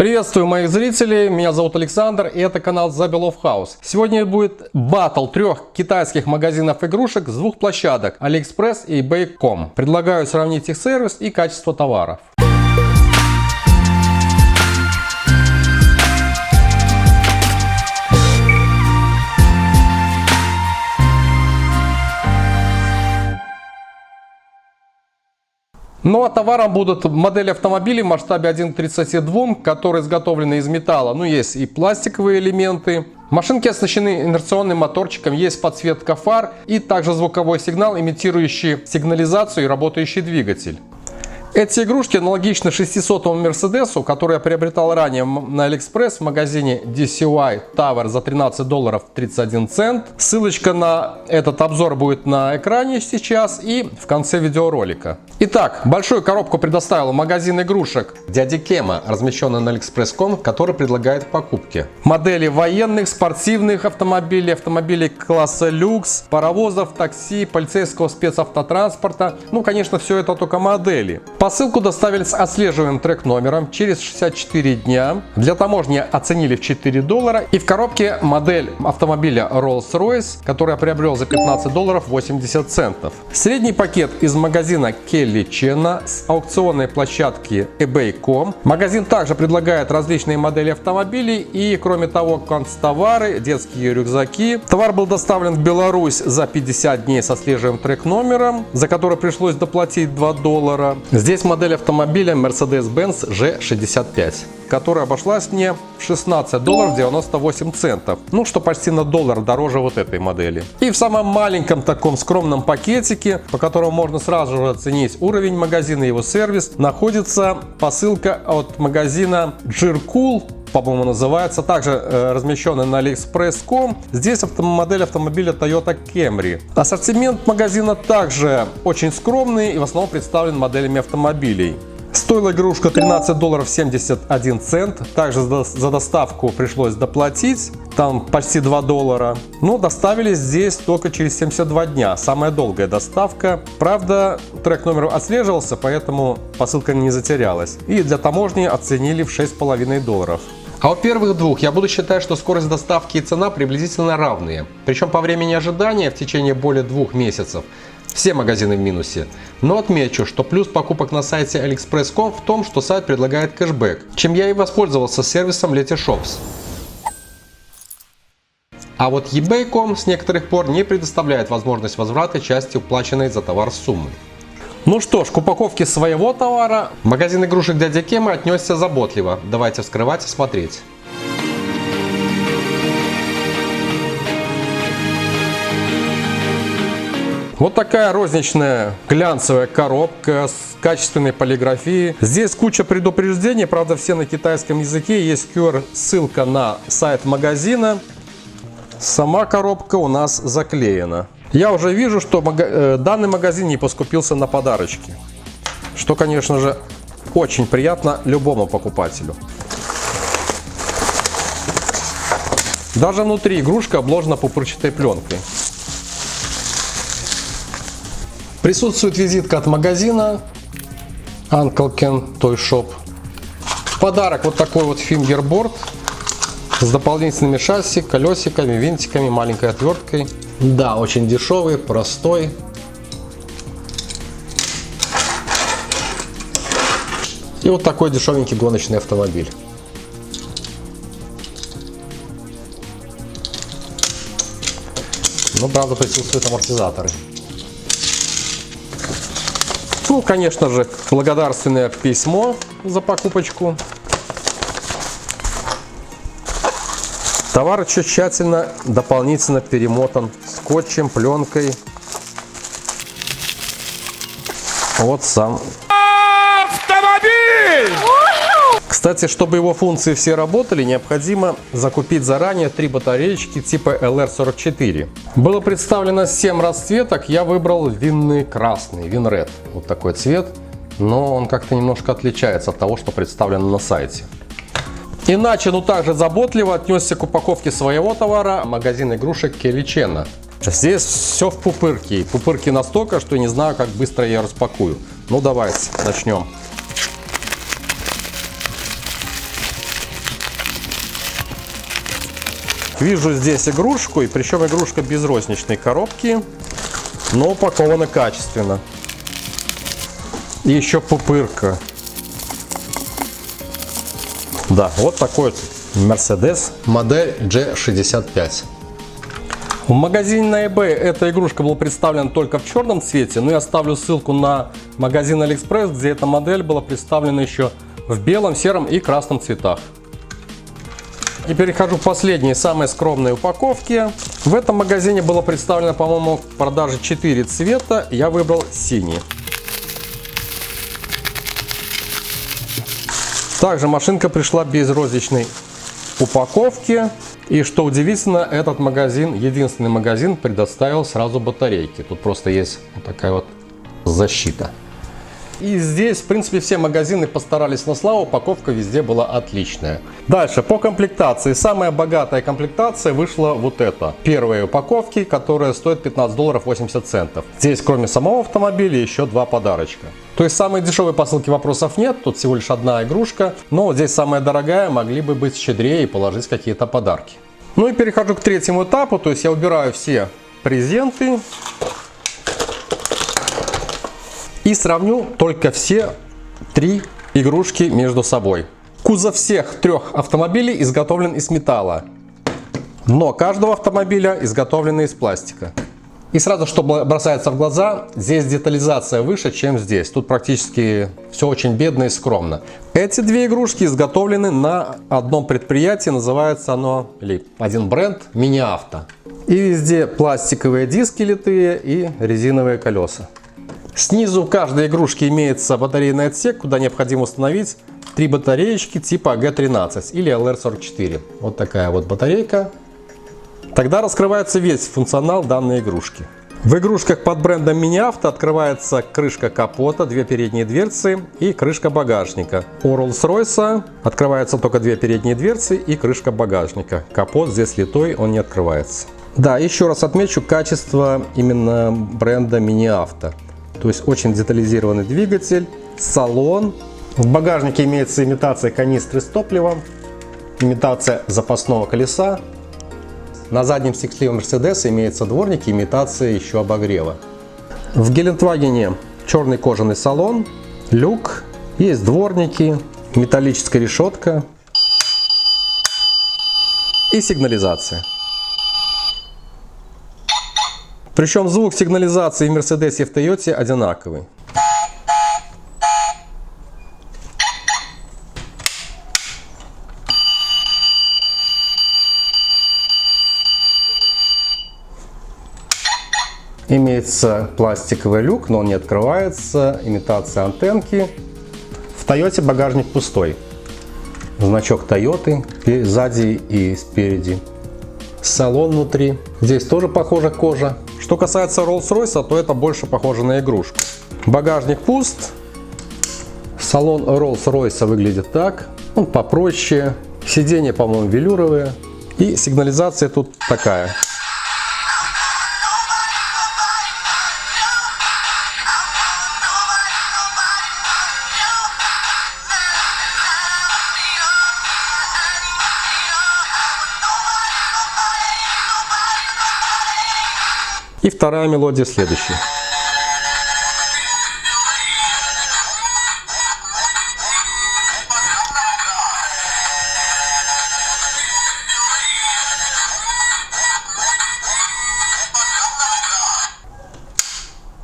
Приветствую моих зрителей, меня зовут Александр и это канал Забелов Хаус. Сегодня будет баттл 3 китайских магазинов игрушек с двух площадок AliExpress и eBay.com. Предлагаю сравнить их сервис и качество товаров. Ну а товаром будут модели автомобилей в масштабе 1 к 32, которые изготовлены из металла. Ну есть и пластиковые элементы. Машинки оснащены инерционным моторчиком, есть подсветка фар и также звуковой сигнал, имитирующий сигнализацию и работающий двигатель. Эти игрушки аналогичны 600-му Мерседесу, который я приобретал ранее на AliExpress в магазине DCY Tower за $13.31. Ссылочка на этот обзор будет на экране сейчас и в конце видеоролика. Итак, большую коробку предоставил магазин игрушек Дяди Кема, размещенный на AliExpress.com, который предлагает покупки. Модели военных, спортивных автомобилей, автомобилей класса люкс, паровозов, такси, полицейского спецавтотранспорта. Ну, конечно, все это только модели. Посылку доставили с отслеживаемым трек-номером через 64 дня. Для таможни оценили в $4. И в коробке модель автомобиля Rolls-Royce, который я приобрел за $15.80. Средний пакет из магазина Келли Чена с аукционной площадки eBay.com. Магазин также предлагает различные модели автомобилей и, кроме того, канцтовары, детские рюкзаки. Товар был доставлен в Беларусь за 50 дней с отслеживаемым трек-номером, за который пришлось доплатить $2. Здесь модель автомобиля Mercedes-Benz G65, которая обошлась мне в $16.98. Ну, что почти на $1 дороже вот этой модели. И в самом маленьком таком скромном пакетике, по которому можно сразу же оценить уровень магазина и его сервис, находится посылка от магазина Jircool, по-моему, называется, также размещенный на AliExpress.com. Здесь модель автомобиля Toyota Camry. Ассортимент магазина также очень скромный и в основном представлен моделями автомобилей. Стоила игрушка $13.71. Также за доставку пришлось доплатить, там почти $2. Но доставили здесь только через 72 дня. Самая долгая доставка. Правда, трек-номер отслеживался, поэтому посылка не затерялась. И для таможни оценили в $6,5. А у первых двух я буду считать, что скорость доставки и цена приблизительно равные. Причем по времени ожидания в течение более 2 месяцев все магазины в минусе. Но отмечу, что плюс покупок на сайте AliExpress.com в том, что сайт предлагает кэшбэк, чем я и воспользовался сервисом Letyshops. А вот eBay.com с некоторых пор не предоставляет возможность возврата части уплаченной за товар суммы. Ну что ж, к упаковке своего товара магазин игрушек Дяди Кема отнесся заботливо. Давайте вскрывать и смотреть. Вот такая розничная глянцевая коробка с качественной полиграфией. Здесь куча предупреждений, правда все на китайском языке. Есть QR-ссылка на сайт магазина. Сама коробка у нас заклеена. Я уже вижу, что данный магазин не поскупился на подарочки. Что, конечно же, очень приятно любому покупателю. Даже внутри игрушка обложена пупырчатой пленкой. Присутствует визитка от магазина Uncle Ken Toy Shop. В подарок вот такой вот фингерборд с дополнительными шасси, колесиками, винтиками, маленькой отверткой. Да, очень дешевый, простой. И вот такой дешевенький гоночный автомобиль. Но, правда, присутствуют амортизаторы. Ну, конечно же, благодарственное письмо за покупочку. Товар еще тщательно, дополнительно перемотан скотчем, пленкой. Вот сам автомобиль! Кстати, чтобы его функции все работали, необходимо закупить заранее 3 батареечки типа LR44. Было представлено 7 расцветок, я выбрал винный красный, Винред. Вот такой цвет, но он как-то немножко отличается от того, что представлено на сайте. Иначе, ну также заботливо отнесся к упаковке своего товара магазин игрушек Келли Чена. Здесь все в пупырке. И пупырки настолько, что не знаю, как быстро я распакую. Ну давайте, начнем. вижу здесь игрушку, и причем игрушка без розничной коробки, но упакована качественно. И еще пупырка. Да, вот такой вот Mercedes, модель G65. В магазине на eBay эта игрушка была представлена только в черном цвете, но я оставлю ссылку на магазин AliExpress, где эта модель была представлена еще в белом, сером и красном цветах. И перехожу к последней, самой скромной упаковке. В этом магазине было представлено, по-моему, в продаже 4 цвета, я выбрал синий. Также машинка пришла без розничной упаковки. И что удивительно, этот магазин, единственный магазин, предоставил сразу батарейки. Тут просто есть вот такая вот защита. И здесь, в принципе, все магазины постарались на славу, упаковка везде была отличная. Дальше, по комплектации. Самая богатая комплектация вышла вот эта. Первые упаковки, которая стоит $15.80. Здесь, кроме самого автомобиля, еще 2 подарочка. То есть, самые дешевые посылки вопросов нет, тут всего лишь одна игрушка. Но вот здесь самая дорогая, могли бы быть щедрее и положить какие-то подарки. Ну и перехожу к третьему этапу, то есть я убираю все презенты. И сравню только все 3 игрушки между собой. Кузов всех 3 автомобилей изготовлен из металла. Дно каждого автомобиля изготовлено из пластика. И сразу, что бросается в глаза, здесь детализация выше, чем здесь. Тут практически все очень бедно и скромно. Эти 2 игрушки изготовлены на одном предприятии, называется оно, или один бренд, Мини-Авто. И везде пластиковые диски литые и резиновые колеса. Снизу у каждой игрушки имеется батарейный отсек, куда необходимо установить 3 батареечки типа AG13 или LR44. Вот такая вот батарейка. Тогда раскрывается весь функционал данной игрушки. В игрушках под брендом Мини-Авто открывается крышка капота, 2 передние дверцы и крышка багажника. У Rolls-Royce открываются только 2 передние дверцы и крышка багажника. Капот здесь литой, он не открывается. Да, еще раз отмечу качество именно бренда Мини-Авто. То есть очень детализированный двигатель, салон. В багажнике имеется имитация канистры с топливом, имитация запасного колеса. На заднем стекле у Mercedes имеется дворник и имитация еще обогрева. В Гелендвагене черный кожаный салон, люк, есть дворники, металлическая решетка и сигнализация. Причем звук сигнализации в Mercedes и в Toyota одинаковый. Имеется пластиковый люк, но он не открывается, имитация антенки. В Toyota багажник пустой. Значок Toyota сзади и спереди. Салон внутри. Здесь тоже похожа кожа. Что касается Rolls-Royce, то это больше похоже на игрушку. Багажник пуст. Салон Rolls-Royce выглядит так. Он попроще. Сиденья, по-моему, велюровые. И сигнализация тут такая. И вторая мелодия следующая.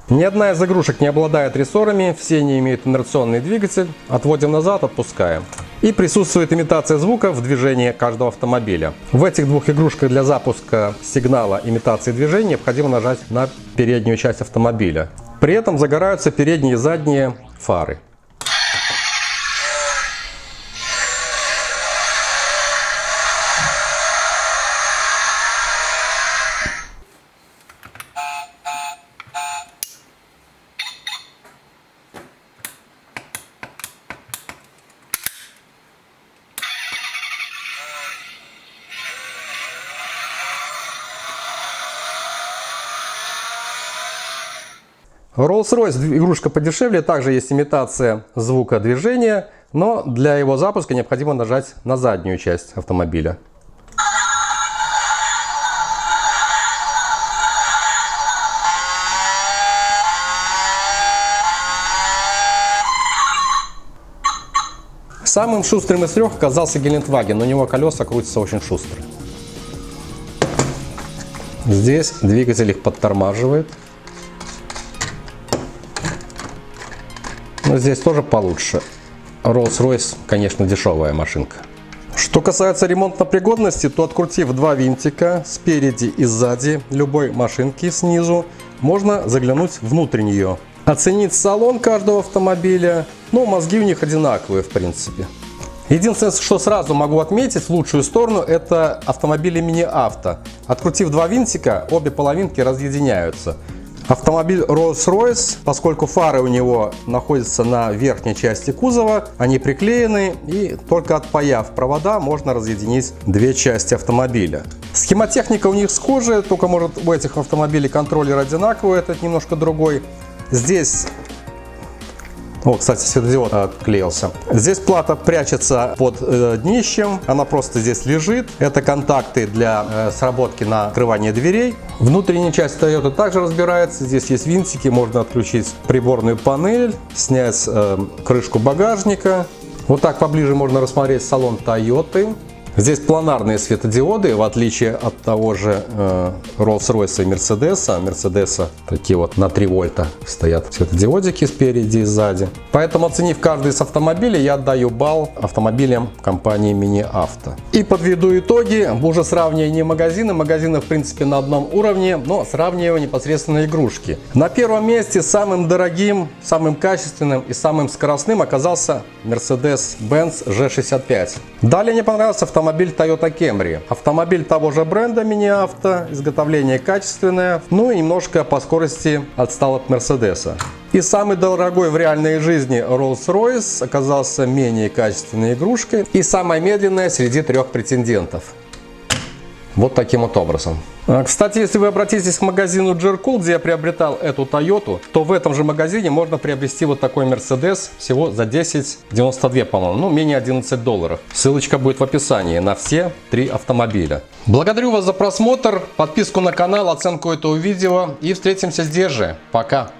Ни одна из игрушек не обладает рессорами, все они имеют инерционный двигатель. Отводим назад, отпускаем. И присутствует имитация звука в движении каждого автомобиля. В этих 2 игрушках для запуска сигнала имитации движения необходимо нажать на переднюю часть автомобиля. При этом загораются передние и задние фары. Rolls-Royce игрушка подешевле, также есть имитация звука движения, но для его запуска необходимо нажать на заднюю часть автомобиля. Самым шустрым из трех оказался Гелендваген. У него колеса крутятся очень шустро. Здесь двигатель их подтормаживает. Но здесь тоже получше. Rolls-Royce, конечно, дешевая машинка. Что касается ремонтно-пригодности, то открутив два винтика спереди и сзади любой машинки снизу, можно заглянуть внутрь нее. Оценить салон каждого автомобиля, но мозги у них одинаковые в принципе. Единственное, что сразу могу отметить в лучшую сторону, это автомобили мини-авто. Открутив два винтика, обе половинки разъединяются. Автомобиль Rolls-Royce, поскольку фары у него находятся на верхней части кузова, они приклеены, и только отпаяв провода можно разъединить две части автомобиля. Схемотехника у них схожая, только может у этих автомобилей контроллер одинаковый, этот немножко другой. Здесь... О, кстати, светодиод отклеился. Здесь плата прячется под днищем, она просто здесь лежит. Это контакты для сработки на открывание дверей. Внутренняя часть Toyota также разбирается. Здесь есть винтики, можно отключить приборную панель, снять крышку багажника. Вот так поближе можно рассмотреть салон Toyota. Здесь планарные светодиоды, в отличие от того же Rolls-Royce и Mercedes. Mercedes такие вот на 3 вольта стоят светодиодики спереди и сзади. Поэтому, оценив каждый из автомобилей, я отдаю балл автомобилям компании мини-авто. И подведу итоги, уже сравнивая не магазины. Магазины в принципе на одном уровне, но сравнивая непосредственно игрушки. На первом месте самым дорогим, самым качественным и самым скоростным оказался Mercedes-Benz G65. Далее мне понравился автомобиль Toyota Camry. Автомобиль того же бренда мини-авто, изготовление качественное, ну и немножко по скорости отстал от Mercedes. И самый дорогой в реальной жизни Rolls-Royce оказался менее качественной игрушкой и самая медленная среди трех претендентов. Вот таким вот образом. Кстати, если вы обратитесь к магазину Jercool, где я приобретал эту Toyota, то в этом же магазине можно приобрести вот такой Mercedes всего за 10,92, по-моему, ну менее $11. Ссылочка будет в описании на все три автомобиля. Благодарю вас за просмотр, подписку на канал, оценку этого видео и встретимся здесь же. Пока!